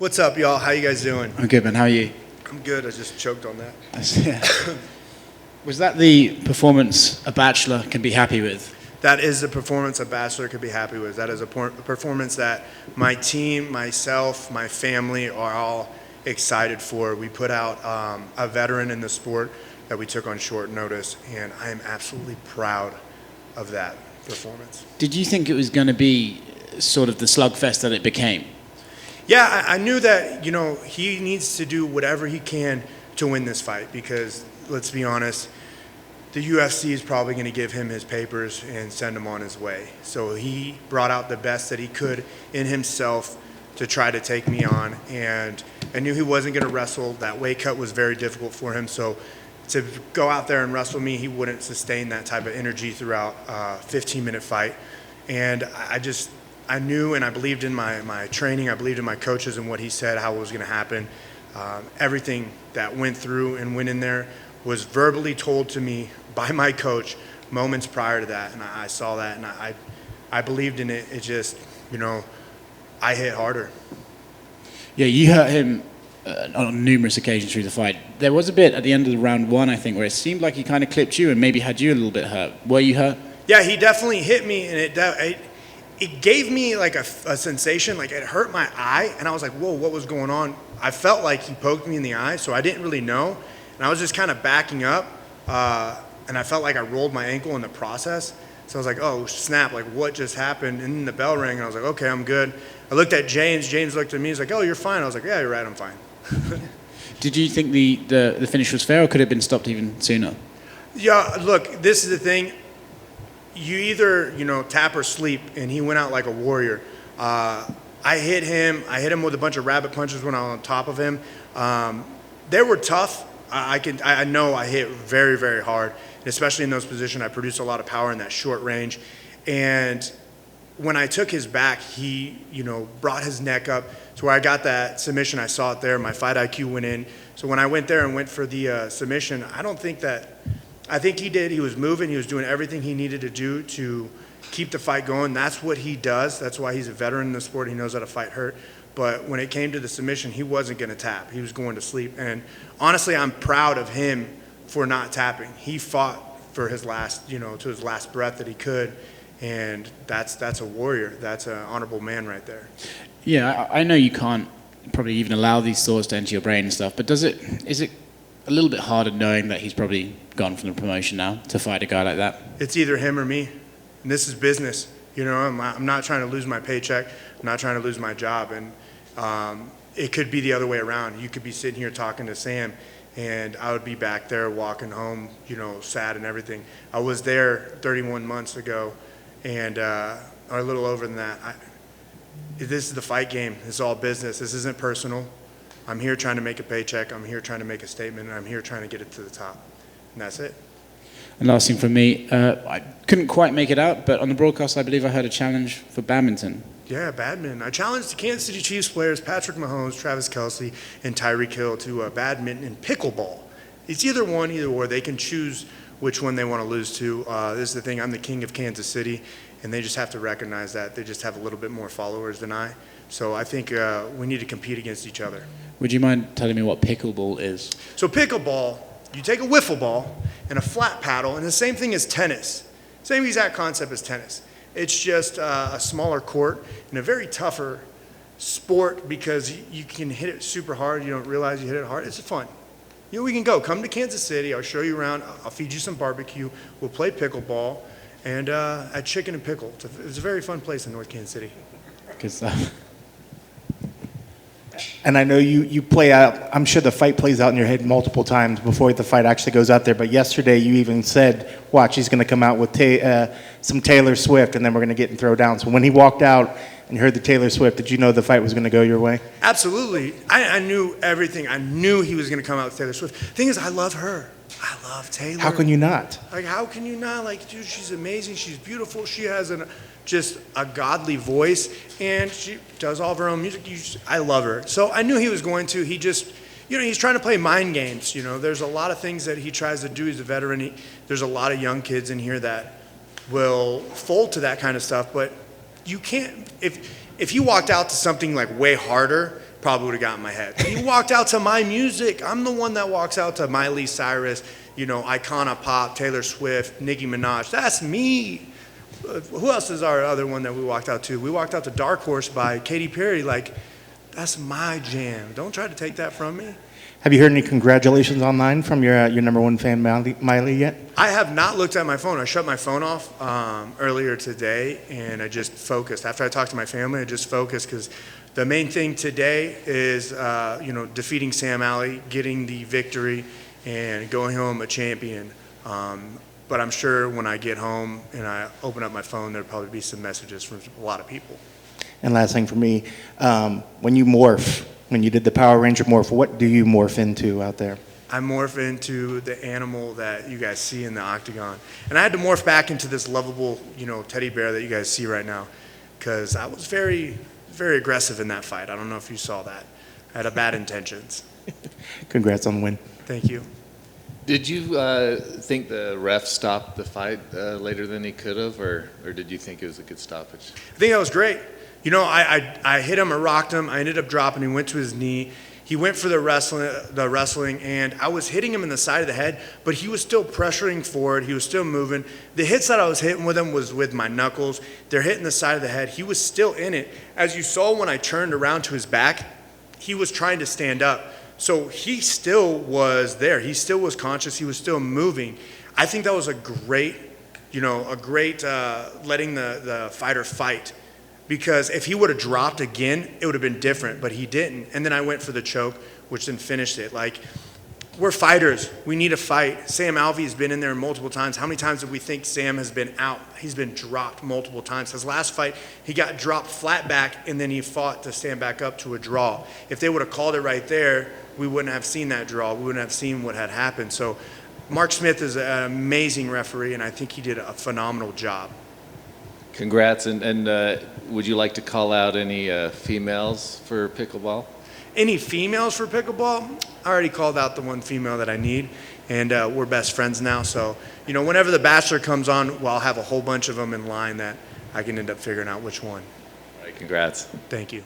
What's up, y'all? How you guys doing? I'm good, man. How are you? I'm good. I just choked on that. Yeah. Was that the performance a bachelor can be happy with? That is the performance a bachelor could be happy with. That is a performance that my team, myself, my family are all excited for. We put out a veteran in the sport that we took on short notice, and I am absolutely proud of that performance. Did you think it was going to be sort of the slugfest that it became? Yeah, I knew that, he needs to do whatever he can to win this fight because, let's be honest, the UFC is probably going to give him his papers and send him on his way. So he brought out the best that he could in himself to try to take me on, and I knew he wasn't going to wrestle. That weight cut was very difficult for him, so to go out there and wrestle me, he wouldn't sustain that type of energy throughout a 15-minute fight. And I knew and I believed in my training. I believed in my coaches and what he said, how it was going to happen. Everything that went through and went in there was verbally told to me by my coach moments prior to that. And I saw that and I believed in it. It just, I hit harder. Yeah, you hurt him on numerous occasions through the fight. There was a bit at the end of the round one, I think, where it seemed like he kind of clipped you and maybe had you a little bit hurt. Were you hurt? Yeah, he definitely hit me, and it gave me like a sensation, like it hurt my eye, and I was like, whoa, what was going on? I felt like he poked me in the eye, so I didn't really know, and I was just kind of backing up, and I felt like I rolled my ankle in the process, so I was like, oh, snap, like what just happened? And then the bell rang, and I was like, okay, I'm good. I looked at James looked at me, he's like, oh, you're fine. I was like, yeah, you're right, I'm fine. Did you think the finish was fair, or could it have been stopped even sooner? Yeah, look, this is the thing. You either, tap or sleep, and he went out like a warrior. I hit him with a bunch of rabbit punches when I was on top of him. They were tough. I know I hit very, very hard, and especially in those positions. I produced a lot of power in that short range. And when I took his back, he, brought his neck up to where I got that submission. I saw it there. My fight IQ went in. So when I went there and went for the submission, I think he did. He was moving. He was doing everything he needed to do to keep the fight going. That's what he does. That's why he's a veteran in the sport. He knows how to fight hurt. But when it came to the submission, he wasn't going to tap. He was going to sleep. And honestly, I'm proud of him for not tapping. He fought for his last, to his last breath that he could. And that's a warrior. That's an honorable man right there. Yeah, I know you can't probably even allow these thoughts to enter your brain and stuff, but is it a little bit harder knowing that he's probably gone from the promotion now to fight a guy like that? It's either him or me. And this is business. I'm not trying to lose my paycheck. I'm not trying to lose my job. And it could be the other way around. You could be sitting here talking to Sam, and I would be back there walking home, sad and everything. I was there 31 months ago, and or a little over than that. This is the fight game. It's all business. This isn't personal. I'm here trying to make a paycheck. I'm here trying to make a statement, and I'm here trying to get it to the top. And that's it. And last thing from me, I couldn't quite make it out, but on the broadcast, I believe I heard a challenge for badminton. Yeah, badminton. I challenged the Kansas City Chiefs players Patrick Mahomes, Travis Kelce, and Tyreek Hill to badminton and pickleball. It's either one, either or. They can choose which one they want to lose to. This is the thing. I'm the king of Kansas City, and they just have to recognize that. They just have a little bit more followers than I. So I think we need to compete against each other. Would you mind telling me what pickleball is? So pickleball, you take a wiffle ball and a flat paddle, and the same thing as tennis. Same exact concept as tennis. It's just a smaller court and a very tougher sport because you can hit it super hard. You don't realize you hit it hard. It's fun. We can go. Come to Kansas City. I'll show you around. I'll feed you some barbecue. We'll play pickleball and at Chicken and Pickle. It's a very fun place in North Kansas City. Good stuff. And I know you play out, I'm sure the fight plays out in your head multiple times before the fight actually goes out there, but yesterday you even said, watch, he's going to come out with some Taylor Swift, and then we're going to get and throw down. So when he walked out and you heard the Taylor Swift, did you know the fight was going to go your way? Absolutely. I knew everything. I knew he was going to come out with Taylor Swift. The thing is, I love her. I love Taylor. How can you not? Like, how can you not? Like, dude, she's amazing. She's beautiful. She has just a godly voice, and she does all of her own music. I love her. So I knew he was going to. He just, he's trying to play mind games. There's a lot of things that he tries to do. He's a veteran. There's a lot of young kids in here that will fold to that kind of stuff, but you can't, if he walked out to something like way harder, probably would have gotten my head. He walked out to my music. I'm the one that walks out to Miley Cyrus, Icona Pop, Taylor Swift, Nicki Minaj. That's me. Who else is our other one that we walked out to? We walked out to Dark Horse by Katy Perry. Like, that's my jam. Don't try to take that from me. Have you heard any congratulations online from your number one fan, Miley, yet? I have not looked at my phone. I shut my phone off earlier today, and I just focused. After I talked to my family, I just focused because the main thing today is, defeating Sam Alvey, getting the victory, and going home a champion. But I'm sure when I get home and I open up my phone, there'll probably be some messages from a lot of people. And last thing for me, when you morph, when you did the Power Ranger morph, what do you morph into out there? I morph into the animal that you guys see in the octagon. And I had to morph back into this lovable, teddy bear that you guys see right now, because I was very, very aggressive in that fight. I don't know if you saw that. I had bad intentions. Congrats on the win. Thank you. Did you think the ref stopped the fight later than he could have, or did you think it was a good stoppage? I think that was great. I hit him, I rocked him, I ended up dropping, he went to his knee. He went for the wrestling, and I was hitting him in the side of the head, but he was still pressuring forward. He was still moving. The hits that I was hitting with him was with my knuckles. They're hitting the side of the head. He was still in it. As you saw when I turned around to his back, he was trying to stand up. So he still was there. He still was conscious. He was still moving. I think that was a great letting the fighter fight. Because if he would have dropped again, it would have been different, but he didn't. And then I went for the choke, which then finished it. Like, we're fighters. We need a fight. Sam Alvey has been in there multiple times. How many times did we think Sam has been out? He's been dropped multiple times. His last fight, he got dropped flat back, and then he fought to stand back up to a draw. If they would have called it right there, we wouldn't have seen that draw. We wouldn't have seen what had happened. So Mark Smith is an amazing referee, and I think he did a phenomenal job. Congrats, and would you like to call out any females for pickleball? Any females for pickleball? I already called out the one female that I need, and we're best friends now. So, whenever the Bachelor comes on, I'll have a whole bunch of them in line that I can end up figuring out which one. All right, congrats. Thank you.